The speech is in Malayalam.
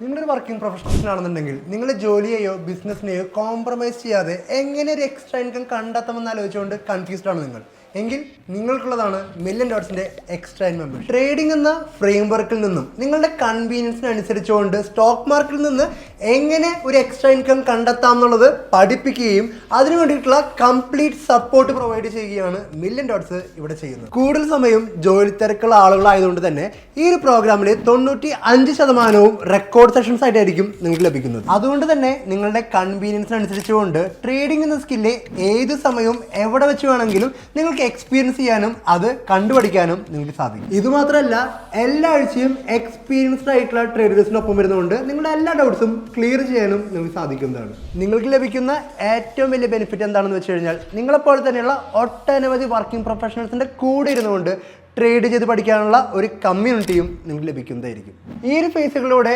നിങ്ങളൊരു വർക്കിംഗ് പ്രൊഫഷണൽസ് ആണെന്നുണ്ടെങ്കിൽ നിങ്ങളുടെ ജോലിയെയോ ബിസിനസ്സിനെയോ കോംപ്രമൈസ് ചെയ്യാതെ എങ്ങനെ ഒരു എക്സ്ട്രാ ഇൻകം കണ്ടെത്താമെന്ന് ആലോചിച്ചുകൊണ്ട് കൺഫ്യൂസ്ഡ് ആണ് നിങ്ങൾ എങ്കിൽ നിങ്ങൾക്കുള്ളതാണ് മില്യൺ ഡോട്ട്സിന്റെ എക്സ്ട്രാ ഇൻ മെമ്പർഷിപ്പ്. ട്രേഡിംഗ് എന്ന ഫ്രെയിം വർക്കിൽ നിന്നും നിങ്ങളുടെ കൺവീനിയൻസിന് അനുസരിച്ചുകൊണ്ട് സ്റ്റോക്ക് മാർക്കറ്റിൽ നിന്ന് എങ്ങനെ ഒരു എക്സ്ട്രാ ഇൻകം കണ്ടെത്താം എന്നുള്ളത് പഠിപ്പിക്കുകയും അതിനു വേണ്ടിയിട്ടുള്ള കംപ്ലീറ്റ് സപ്പോർട്ട് പ്രൊവൈഡ് ചെയ്യുകയാണ് മില്യൺ ഡോട്ട്സ് ഇവിടെ ചെയ്യുന്നത്. കൂടുതൽ സമയം ജോലി തിരക്കുള്ള ആളുകളായതുകൊണ്ട് തന്നെ ഈ ഒരു പ്രോഗ്രാമിൽ 95% റെക്കോർഡ് സെഷൻസ് ആയിട്ടായിരിക്കും നിങ്ങൾക്ക് ലഭിക്കുന്നത്. അതുകൊണ്ട് തന്നെ നിങ്ങളുടെ കൺവീനിയൻസിനനുസരിച്ചുകൊണ്ട് ട്രേഡിംഗ് എന്ന സ്കില്ല് ഏത് സമയവും എവിടെ വെച്ച് വേണമെങ്കിലും നിങ്ങൾക്ക് എക്സ്പീരിയൻസ് ചെയ്യാനും അത് കണ്ടുപഠിക്കാനും നിങ്ങൾക്ക് സാധിക്കും. ഇതുമാത്രമല്ല എല്ലാ ആഴ്ചയും എക്സ്പീരിയൻസ്ഡ് ആയിട്ടുള്ള ട്രേഡേഴ്സിനൊപ്പം വരുന്നതുകൊണ്ട് നിങ്ങളുടെ എല്ലാ ഡൗട്ട്സും ക്ലിയർ ചെയ്യാനും നിങ്ങൾക്ക് സാധിക്കുന്നതാണ്. നിങ്ങൾക്ക് ലഭിക്കുന്ന ഏറ്റവും വലിയ ബെനിഫിറ്റ് എന്താണെന്ന് വെച്ച് കഴിഞ്ഞാൽ നിങ്ങളെപ്പോലെ തന്നെയുള്ള ഒട്ടനവധി വർക്കിംഗ് പ്രൊഫഷണൽസിന്റെ കൂടെ ഇരുന്നുകൊണ്ട് ട്രേഡ് ചെയ്ത് പഠിക്കാനുള്ള ഒരു കമ്മ്യൂണിറ്റിയും നിങ്ങൾക്ക് ലഭിക്കുന്നതായിരിക്കും. ഈ ഒരു ഫേസുകളിലൂടെ